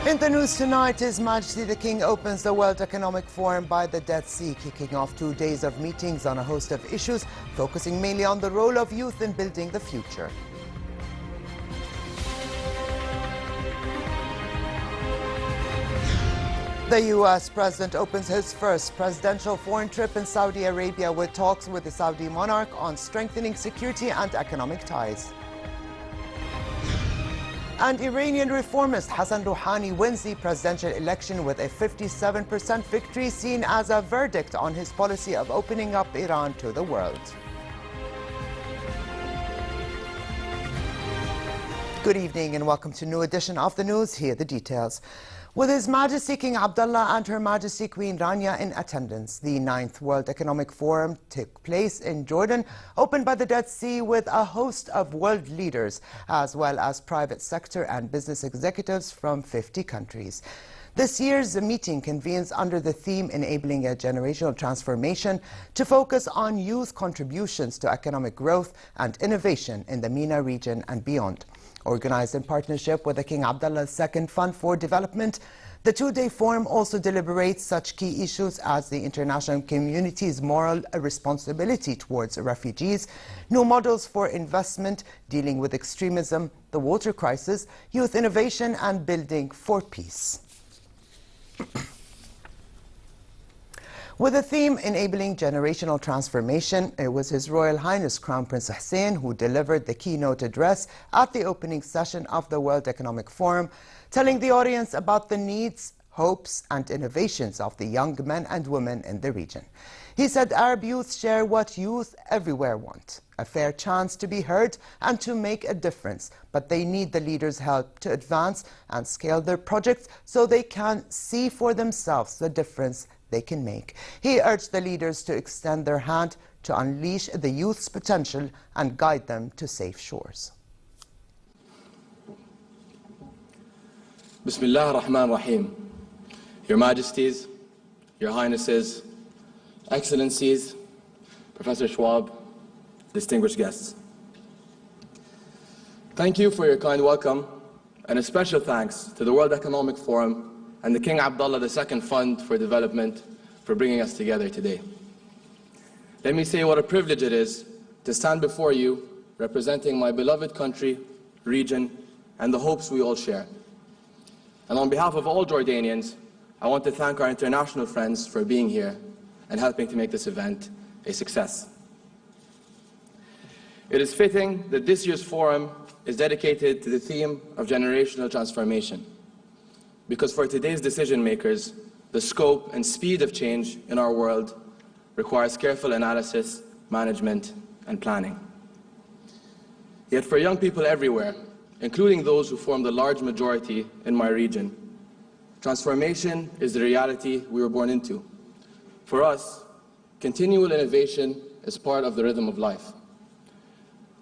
In the news tonight, His Majesty the King opens the World Economic Forum by the Dead Sea, kicking off 2 days of meetings on a host of issues, focusing mainly on the role of youth in building the future. The U.S. President opens his first presidential foreign trip in Saudi Arabia with talks with the Saudi monarch on strengthening security and economic ties. And Iranian reformist Hassan Rouhani wins the presidential election with a 57% victory, seen as a verdict on his policy of opening up Iran to the world. Good evening and welcome to a new edition of the news. Here are the details. With His Majesty King Abdullah and Her Majesty Queen Rania in attendance, the 9th World Economic Forum took place in Jordan, opened by the Dead Sea with a host of world leaders, as well as private sector and business executives from 50 countries. This year's meeting convenes under the theme Enabling a Generational Transformation to focus on youth contributions to economic growth and innovation in the MENA region and beyond. Organized in partnership with the King Abdullah II Fund for Development, the 2-day forum also deliberates such key issues as the international community's moral responsibility towards refugees, new models for investment, dealing with extremism, the water crisis, youth innovation and building for peace. With the theme Enabling Generational Transformation, it was His Royal Highness Crown Prince Hussein who delivered the keynote address at the opening session of the World Economic Forum, telling the audience about the needs, hopes and innovations of the young men and women in the region. He said Arab youth share what youth everywhere want, a fair chance to be heard and to make a difference, but they need the leaders' help to advance and scale their projects so they can see for themselves the difference they can make. He urged the leaders to extend their hand to unleash the youth's potential and guide them to safe shores. Bismillah ar-Rahman ar-Rahim. Your Majesties, Your Highnesses, Excellencies, Professor Schwab, distinguished guests. Thank you for your kind welcome, and a special thanks to the World Economic Forum and the King Abdullah II Fund for Development for bringing us together today. Let me say what a privilege it is to stand before you representing my beloved country, region, and the hopes we all share. And on behalf of all Jordanians, I want to thank our international friends for being here and helping to make this event a success. It is fitting that this year's forum is dedicated to the theme of generational transformation, because for today's decision makers, the scope and speed of change in our world requires careful analysis, management, and planning. Yet for young people everywhere, including those who form the large majority in my region, transformation is the reality we were born into. For us, continual innovation is part of the rhythm of life.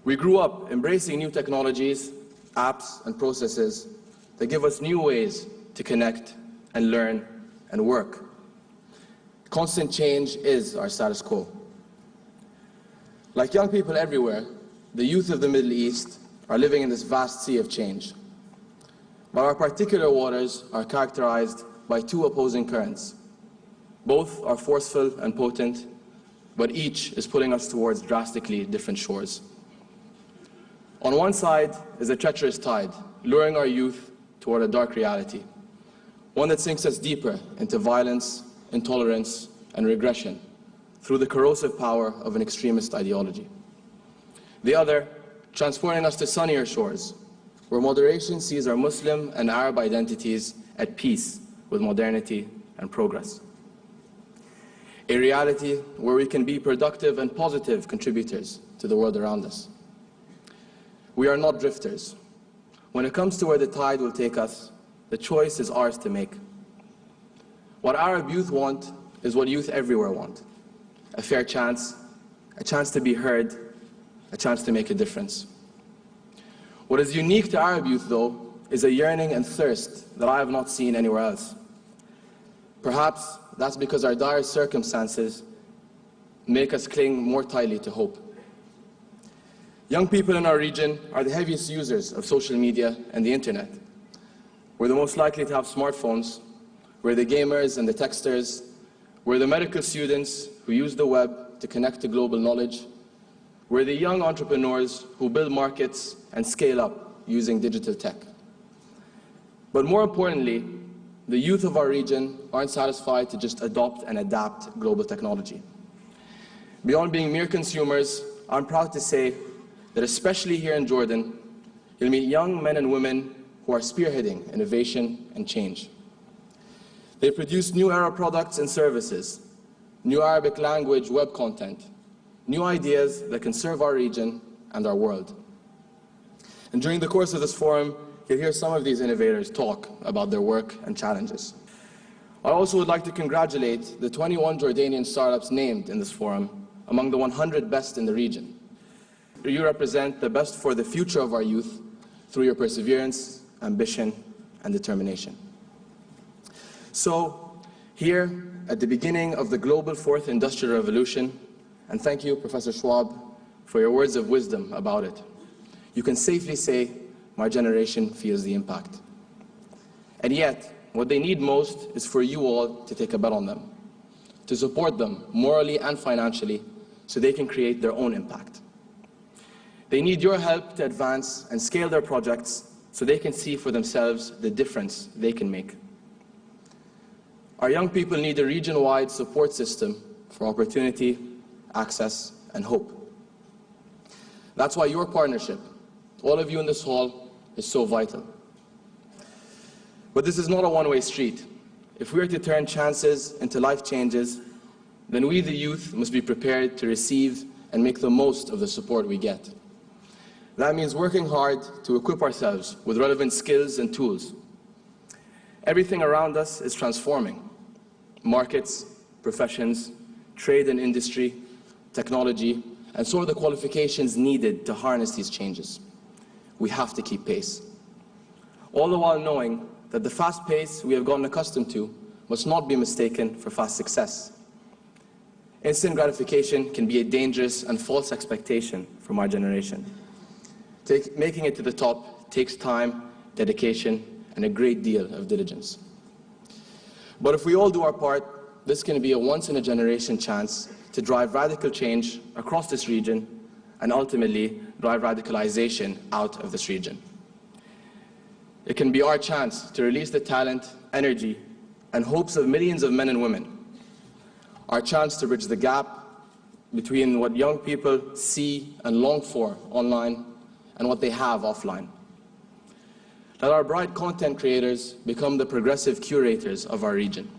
We grew up embracing new technologies, apps, and processes that give us new ways to connect and learn and work. Constant change is our status quo. Like young people everywhere, the youth of the Middle East are living in this vast sea of change. But our particular waters are characterized by two opposing currents. Both are forceful and potent, but each is pulling us towards drastically different shores. On one side is a treacherous tide, luring our youth toward a dark reality, one that sinks us deeper into violence, intolerance, and regression through the corrosive power of an extremist ideology. The other, transporting us to sunnier shores, where moderation sees our Muslim and Arab identities at peace with modernity and progress. A reality where we can be productive and positive contributors to the world around us. We are not drifters. When it comes to where the tide will take us, the choice is ours to make. What Arab youth want is what youth everywhere want. A fair chance, a chance to be heard, a chance to make a difference. What is unique to Arab youth, though, is a yearning and thirst that I have not seen anywhere else. Perhaps that's because our dire circumstances make us cling more tightly to hope. Young people in our region are the heaviest users of social media and the internet. we're the most likely to have smartphones, we're the gamers and the texters, we're the medical students who use the web to connect to global knowledge, we're the young entrepreneurs who build markets and scale up using digital tech. But more importantly, the youth of our region aren't satisfied to just adopt and adapt global technology. Beyond being mere consumers, I'm proud to say that especially here in Jordan, you'll meet young men and women who are spearheading innovation and change. They produce new era products and services, new Arabic language web content, new ideas that can serve our region and our world. And during the course of this forum, you'll hear some of these innovators talk about their work and challenges. I also would like to congratulate the 21 Jordanian startups named in this forum among the 100 best in the region. You represent the best for the future of our youth through your perseverance, ambition, and determination. So, here at the beginning of the global fourth industrial revolution, and thank you, Professor Schwab, for your words of wisdom about it, you can safely say my generation feels the impact. And yet, what they need most is for you all to take a bet on them, to support them morally and financially so they can create their own impact. They need your help to advance and scale their projects so they can see for themselves the difference they can make. Our young people need a region-wide support system for opportunity, access, and hope. That's why your partnership, all of you in this hall, is so vital. But this is not a one-way street. If we are to turn chances into life changes, then we, the youth, must be prepared to receive and make the most of the support we get. That means working hard to equip ourselves with relevant skills and tools. Everything around us is transforming. Markets, professions, trade and industry, technology, and so are the qualifications needed to harness these changes. We have to keep pace. All the while knowing that the fast pace we have gotten accustomed to must not be mistaken for fast success. Instant gratification can be a dangerous and false expectation from our generation. Making it to the top takes time, dedication, and a great deal of diligence. But if we all do our part, this can be a once-in-a-generation chance to drive radical change across this region and ultimately drive radicalization out of this region. It can be our chance to release the talent, energy, and hopes of millions of men and women. Our chance to bridge the gap between what young people see and long for online and what they have offline. Let our bright content creators become the progressive curators of our region.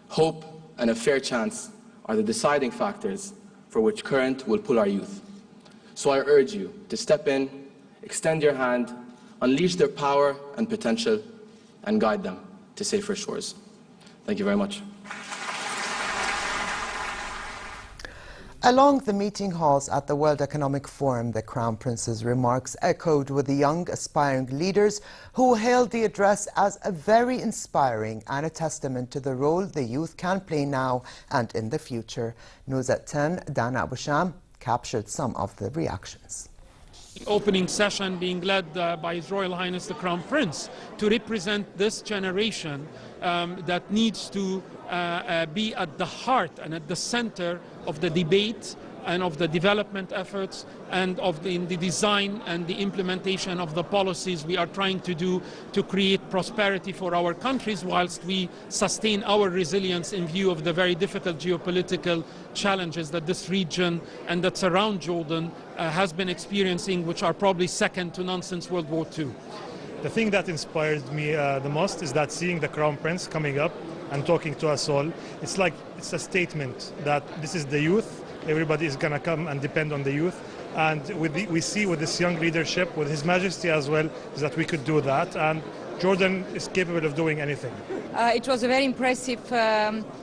Hope and a fair chance are the deciding factors for which current will pull our youth. So I urge you to step in, extend your hand, unleash their power and potential, and guide them to safer shores. Thank you very much. Along the meeting halls at the World Economic Forum, the Crown Prince's remarks echoed with the young aspiring leaders who hailed the address as a very inspiring and a testament to the role the youth can play now and in the future. News at 10, Dana Abusham captured some of the reactions. Opening session being led by His Royal Highness the Crown Prince to represent this generation that needs to be at the heart and at the center of the debate and of the development efforts and of the design and the implementation of the policies we are trying to do to create prosperity for our countries whilst we sustain our resilience in view of the very difficult geopolitical challenges that this region and that surround Jordan has been experiencing, which are probably second to none since World War II. The thing that inspired me the most is that seeing the Crown Prince coming up and talking to us all, it's like it's a statement that this is the youth. Everybody is going to come and depend on the youth. And we see with this young leadership, with His Majesty as well, is that we could do that. And Jordan is capable of doing anything. It was a very impressive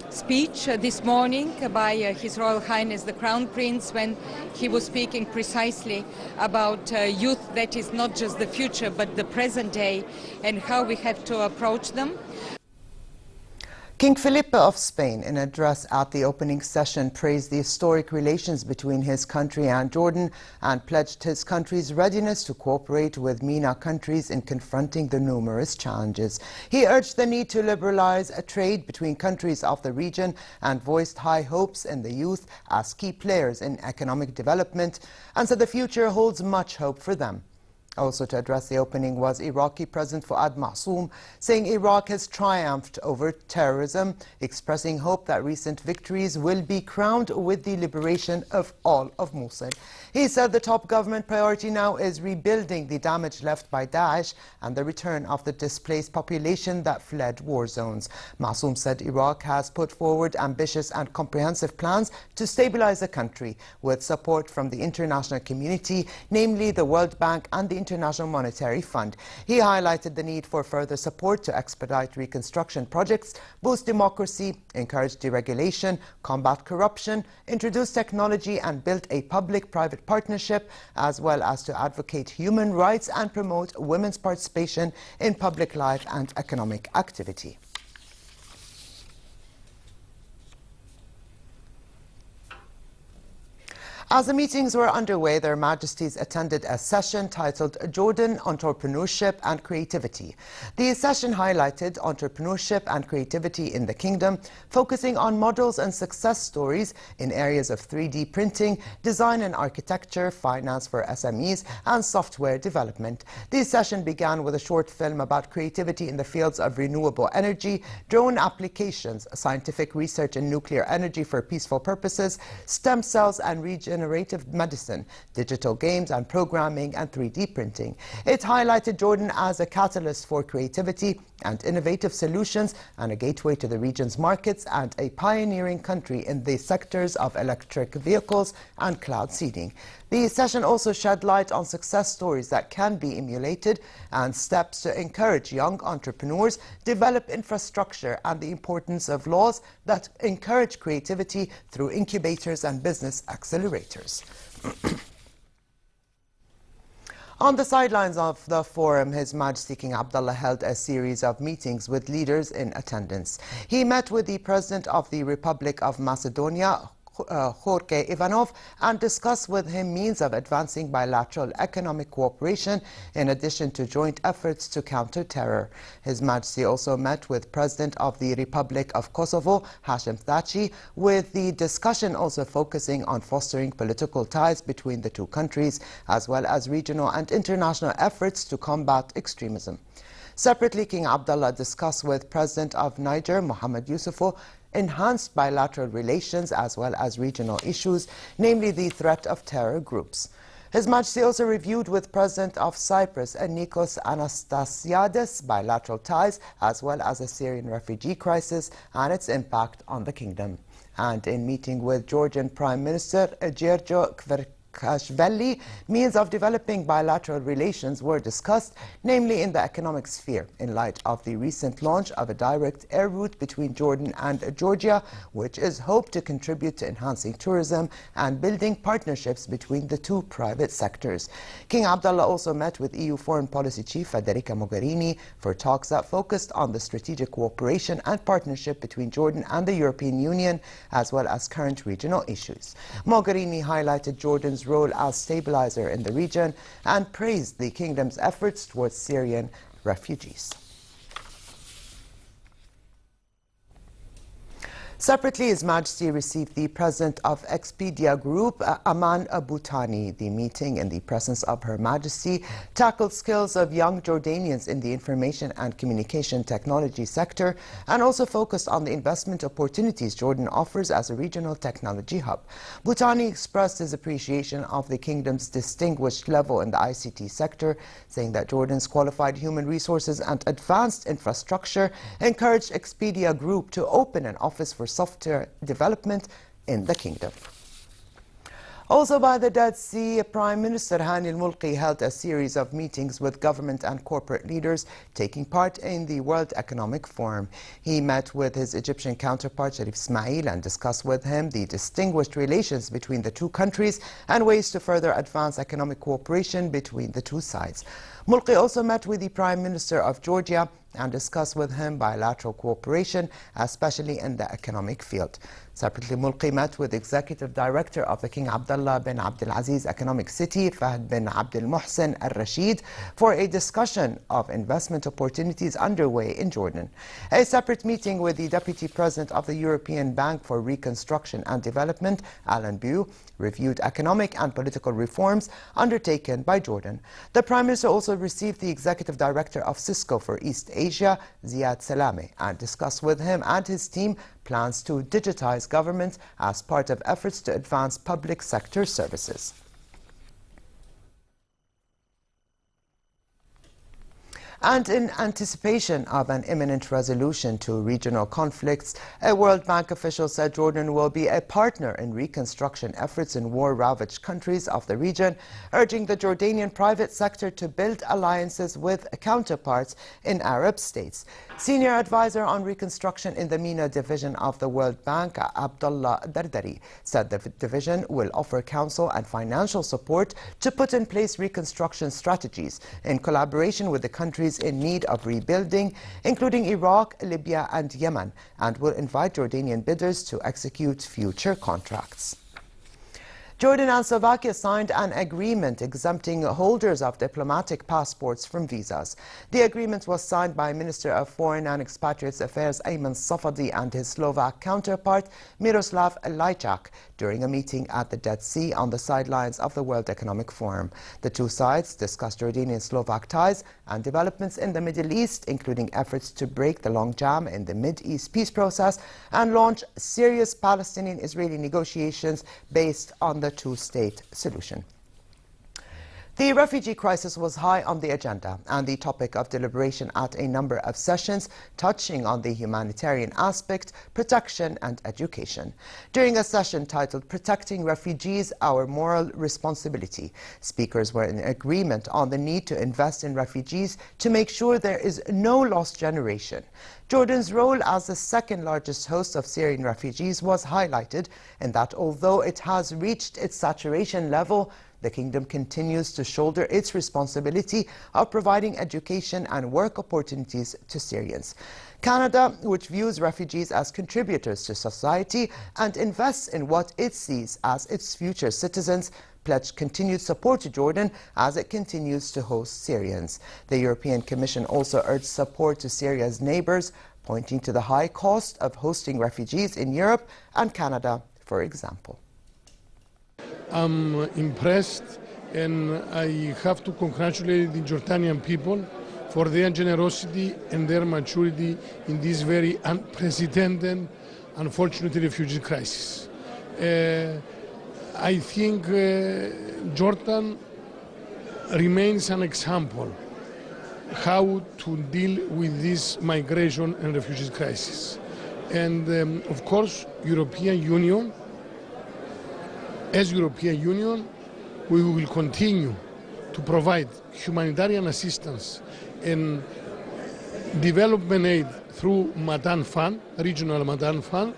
speech this morning by His Royal Highness the Crown Prince when he was speaking precisely about youth that is not just the future but the present day and how we have to approach them. King Felipe of Spain, in an address at the opening session, praised the historic relations between his country and Jordan and pledged his country's readiness to cooperate with MENA countries in confronting the numerous challenges. He urged the need to liberalize trade between countries of the region and voiced high hopes in the youth as key players in economic development and said the future holds much hope for them. Also to address the opening was Iraqi President Fuad Ma'soom, saying Iraq has triumphed over terrorism, expressing hope that recent victories will be crowned with the liberation of all of Mosul. He said the top government priority now is rebuilding the damage left by Daesh and the return of the displaced population that fled war zones. Ma'soom said Iraq has put forward ambitious and comprehensive plans to stabilize the country with support from the international community, namely the World Bank and the International Monetary Fund. He highlighted the need for further support to expedite reconstruction projects, boost democracy, encourage deregulation, combat corruption, introduce technology and build a public-private partnership, as well as to advocate human rights and promote women's participation in public life and economic activity. As the meetings were underway, Their Majesties attended a session titled Jordan Entrepreneurship and Creativity. The session highlighted entrepreneurship and creativity in the kingdom, focusing on models and success stories in areas of 3D printing, design and architecture, finance for SMEs, and software development. The session began with a short film about creativity in the fields of renewable energy, drone applications, scientific research in nuclear energy for peaceful purposes, stem cells and regenerative medicine, digital games and programming, and 3D printing. It highlighted Jordan as a catalyst for creativity and innovative solutions and a gateway to the region's markets and a pioneering country in the sectors of electric vehicles and cloud seeding. The session also shed light on success stories that can be emulated and steps to encourage young entrepreneurs, develop infrastructure, and the importance of laws that encourage creativity through incubators and business accelerators. On the sidelines of the forum, His Majesty King Abdullah held a series of meetings with leaders in attendance. He met with the President of the Republic of Macedonia, Jorge Ivanov, and discussed with him means of advancing bilateral economic cooperation in addition to joint efforts to counter terror. His Majesty also met with President of the Republic of Kosovo, Hashim Thaçi, with the discussion also focusing on fostering political ties between the two countries, as well as regional and international efforts to combat extremism. Separately, King Abdullah discussed with President of Niger, Mohamed Youssoufou, enhanced bilateral relations as well as regional issues, namely the threat of terror groups. His Majesty also reviewed with President of Cyprus, Nikos Anastasiadis, bilateral ties as well as the Syrian refugee crisis and its impact on the kingdom. And in meeting with Georgian Prime Minister Giorgio Kvaratskhelia, means of developing bilateral relations were discussed, namely in the economic sphere, in light of the recent launch of a direct air route between Jordan and Georgia, which is hoped to contribute to enhancing tourism and building partnerships between the two private sectors. King Abdullah also met with EU Foreign Policy Chief Federica Mogherini for talks that focused on the strategic cooperation and partnership between Jordan and the European Union, as well as current regional issues. Mogherini highlighted Jordan's role as stabilizer in the region and praised the kingdom's efforts towards Syrian refugees. Separately, His Majesty received the President of Expedia Group, Aman Bhutani. The meeting, in the presence of Her Majesty, tackled skills of young Jordanians in the information and communication technology sector and also focused on the investment opportunities Jordan offers as a regional technology hub. Bhutani expressed his appreciation of the kingdom's distinguished level in the ICT sector, saying that Jordan's qualified human resources and advanced infrastructure encouraged Expedia Group to open an office for software development in the kingdom. Also by the Dead Sea, Prime Minister Hani al-Mulki held a series of meetings with government and corporate leaders taking part in the World Economic Forum. He met with his Egyptian counterpart Sharif Ismail and discussed with him the distinguished relations between the two countries and ways to further advance economic cooperation between the two sides. Mulki also met with the Prime Minister of Georgia and discuss with him bilateral cooperation, especially in the economic field. Separately, Mulqi met with Executive Director of the King Abdullah bin Abdulaziz Economic City, Fahd bin Abdul Muhsin Al Rashid, for a discussion of investment opportunities underway in Jordan. A separate meeting with the Deputy President of the European Bank for Reconstruction and Development, Alan Bew, reviewed economic and political reforms undertaken by Jordan. The Prime Minister also received the Executive Director of Cisco for East Asia, Ziad Salame, and discussed with him and his team plans to digitize government as part of efforts to advance public sector services. And in anticipation of an imminent resolution to regional conflicts, a World Bank official said Jordan will be a partner in reconstruction efforts in war-ravaged countries of the region, urging the Jordanian private sector to build alliances with counterparts in Arab states. Senior advisor on reconstruction in the MENA division of the World Bank, Abdullah Dardari, said the division will offer counsel and financial support to put in place reconstruction strategies in collaboration with the countries in need of rebuilding, including Iraq, Libya and Yemen, and will invite Jordanian bidders to execute future contracts. Jordan and Slovakia signed an agreement exempting holders of diplomatic passports from visas. The agreement was signed by Minister of Foreign and Expatriates Affairs Ayman Safadi and his Slovak counterpart Miroslav Lajčák during a meeting at the Dead Sea on the sidelines of the World Economic Forum. The two sides discussed Jordanian-Slovak ties and developments in the Middle East, including efforts to break the long jam in the Mid-East peace process and launch serious Palestinian-Israeli negotiations based on the two-state solution. The refugee crisis was high on the agenda and the topic of deliberation at a number of sessions, touching on the humanitarian aspect, protection and education. During a session titled Protecting Refugees, Our Moral Responsibility, speakers were in agreement on the need to invest in refugees to make sure there is no lost generation. Jordan's role as the second largest host of Syrian refugees was highlighted in that although it has reached its saturation level, the kingdom continues to shoulder its responsibility of providing education and work opportunities to Syrians. Canada, which views refugees as contributors to society and invests in what it sees as its future citizens, pledged continued support to Jordan as it continues to host Syrians. The European Commission also urged support to Syria's neighbours, pointing to the high cost of hosting refugees in Europe and Canada, for example. I'm impressed, and I have to congratulate the Jordanian people for their generosity and their maturity in this very unprecedented, unfortunate refugee crisis. I think Jordan remains an example how to deal with this migration and refugee crisis. And of course, European Union, as European Union, we will continue to provide humanitarian assistance and development aid through Madan Fund, regional Madan Fund,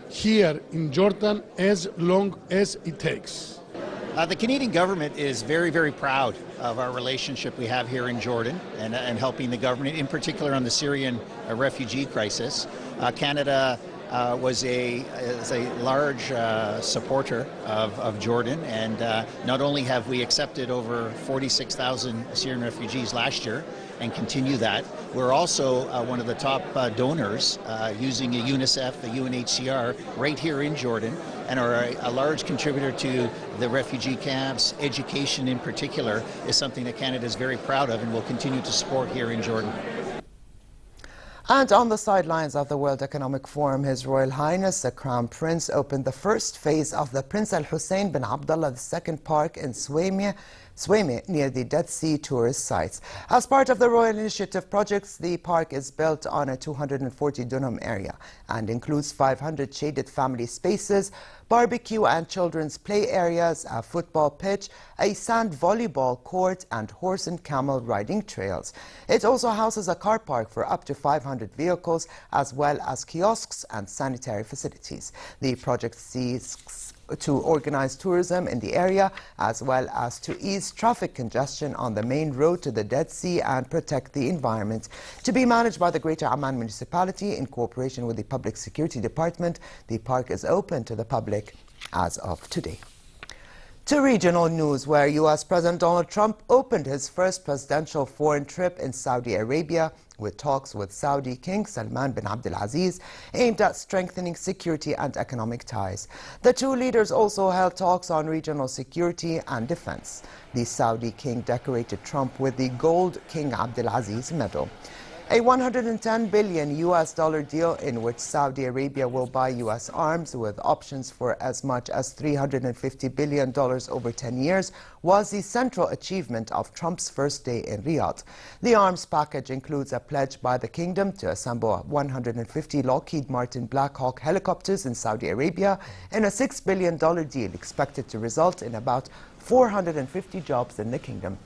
here in Jordan as long as it takes. The Canadian government is very, very proud of our relationship we have here in Jordan and helping the government, in particular on the Syrian refugee crisis. Canada was a large supporter of Jordan, and not only have we accepted over 46,000 Syrian refugees last year and continue that, we're also one of the top donors using UNICEF, the UNHCR, right here in Jordan, and are a large contributor to the refugee camps. Education in particular is something that Canada is very proud of and will continue to support here in Jordan. And on the sidelines of the World Economic Forum, His Royal Highness the Crown Prince opened the first phase of the Prince Al Hussein bin Abdullah II Park in Suwaimeh near the Dead Sea tourist sites. As part of the Royal Initiative projects, the park is built on a 240 dunham area and includes 500 shaded family spaces, barbecue and children's play areas, a football pitch, a sand volleyball court and horse and camel riding trails. It also houses a car park for up to 500 vehicles as well as kiosks and sanitary facilities. The project seeks to organize tourism in the area, as well as to ease traffic congestion on the main road to the Dead Sea and protect the environment. To be managed by the Greater Amman Municipality in cooperation with the Public Security Department, the park is open to the public as of today. To regional news, where U.S. President Donald Trump opened his first presidential foreign trip in Saudi Arabia with talks with Saudi King Salman bin Abdulaziz aimed at strengthening security and economic ties. The two leaders also held talks on regional security and defense. The Saudi King decorated Trump with the Gold King Abdulaziz Medal. A $110 billion deal in which Saudi Arabia will buy U.S. arms with options for as much as $350 billion over 10 years was the central achievement of Trump's first day in Riyadh. The arms package includes a pledge by the kingdom to assemble 150 Lockheed Martin Black Hawk helicopters in Saudi Arabia in a $6 billion deal expected to result in about 450 jobs in the kingdom.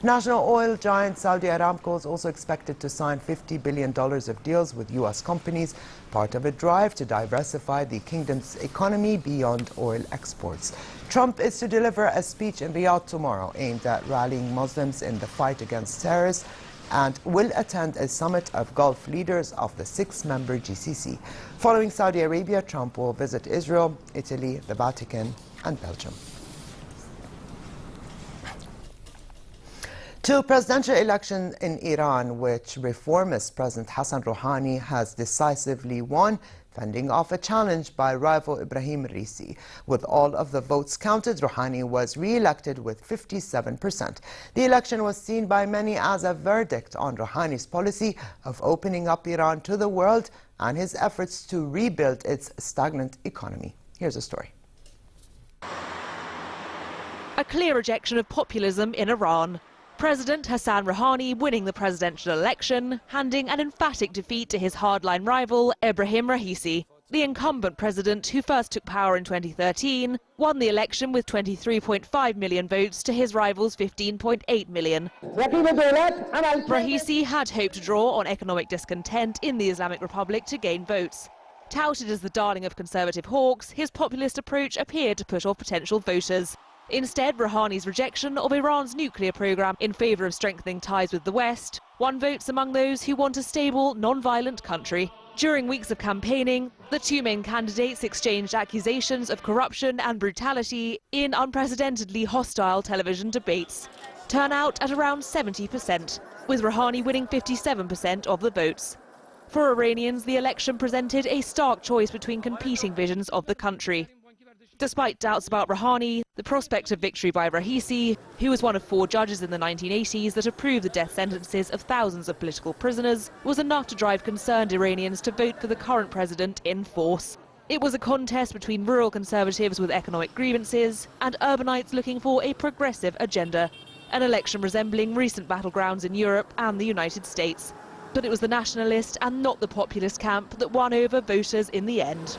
National oil giant Saudi Aramco is also expected to sign $50 billion of deals with U.S. companies, part of a drive to diversify the kingdom's economy beyond oil exports. Trump is to deliver a speech in Riyadh tomorrow aimed at rallying Muslims in the fight against terrorists and will attend a summit of Gulf leaders of the six-member GCC. Following Saudi Arabia, Trump will visit Israel, Italy, the Vatican, and Belgium. To presidential election in Iran, which reformist President Hassan Rouhani has decisively won, fending off a challenge by rival Ibrahim Raisi. With all of the votes counted, Rouhani was re-elected with 57%. The election was seen by many as a verdict on Rouhani's policy of opening up Iran to the world and his efforts to rebuild its stagnant economy. Here's a story. A clear rejection of populism in Iran. President Hassan Rouhani winning the presidential election, handing an emphatic defeat to his hardline rival, Ibrahim Raisi. The incumbent president, who first took power in 2013, won the election with 23.5 million votes to his rival's 15.8 million. Raisi had hoped to draw on economic discontent in the Islamic Republic to gain votes. Touted as the darling of conservative hawks, his populist approach appeared to put off potential voters. Instead, Rouhani's rejection of Iran's nuclear program in favor of strengthening ties with the West won votes among those who want a stable, non-violent country. During weeks of campaigning, the two main candidates exchanged accusations of corruption and brutality in unprecedentedly hostile television debates. Turnout at around 70%, with Rouhani winning 57% of the votes. For Iranians, the election presented a stark choice between competing visions of the country. Despite doubts about Rouhani, the prospect of victory by Raisi, who was one of 4 judges in the 1980s that approved the death sentences of thousands of political prisoners, was enough to drive concerned Iranians to vote for the current president in force. It was a contest between rural conservatives with economic grievances and urbanites looking for a progressive agenda, an election resembling recent battlegrounds in Europe and the United States. But it was the nationalist and not the populist camp that won over voters in the end.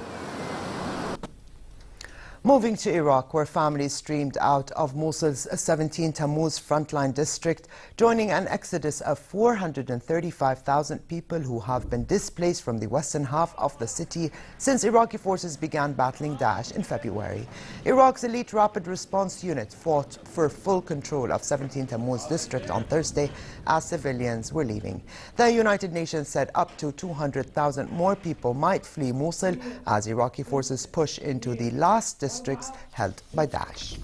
Moving to Iraq, where families streamed out of Mosul's 17 Tammuz frontline district, joining an exodus of 435,000 people who have been displaced from the western half of the city since Iraqi forces began battling Daesh in February. Iraq's elite rapid response unit fought for full control of 17 Tammuz district on Thursday as civilians were leaving. The United Nations said up to 200,000 more people might flee Mosul as Iraqi forces push into the last districts held by Daesh.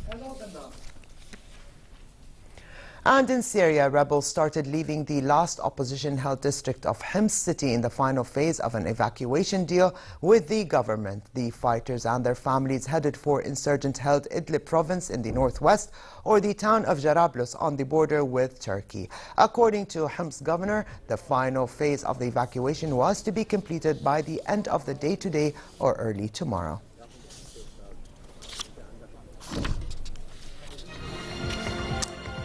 And in Syria, rebels started leaving the last opposition-held district of Hims city in the final phase of an evacuation deal with the government. The fighters and their families headed for insurgent-held Idlib province in the northwest or the town of Jarablus on the border with Turkey. According to Hims governor, the final phase of the evacuation was to be completed by the end of the day today or early tomorrow.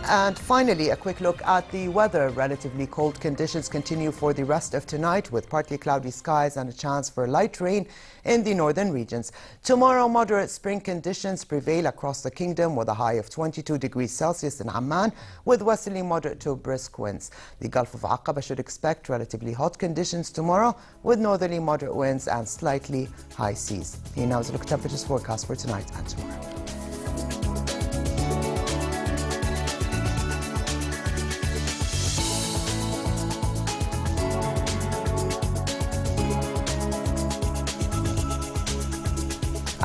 And finally, a quick look at the weather. Relatively cold conditions continue for the rest of tonight, with partly cloudy skies and a chance for light rain in the northern regions. Tomorrow, moderate spring conditions prevail across the kingdom, with a high of 22 degrees Celsius in Amman, with westerly moderate to brisk winds. The Gulf of Aqaba should expect relatively hot conditions tomorrow, with northerly moderate winds and slightly high seas. Here now is a look at temperatures forecast for tonight and tomorrow.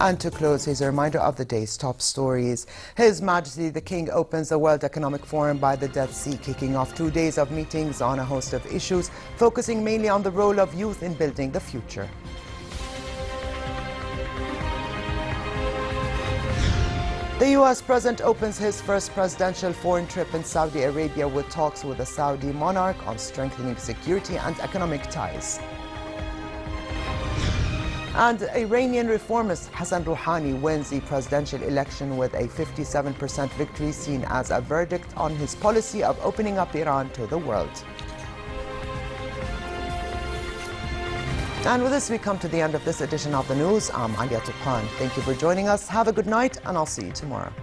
And to close, here's a reminder of the day's top stories. His Majesty the King opens the World Economic Forum by the Dead Sea, kicking off 2 days of meetings on a host of issues, focusing mainly on the role of youth in building the future. The U.S. President opens his first presidential foreign trip in Saudi Arabia with talks with the Saudi monarch on strengthening security and economic ties. And Iranian reformist Hassan Rouhani wins the presidential election with a 57% victory, seen as a verdict on his policy of opening up Iran to the world. And with this, we come to the end of this edition of the news. I'm Alia Tuqan. Thank you for joining us. Have a good night, and I'll see you tomorrow.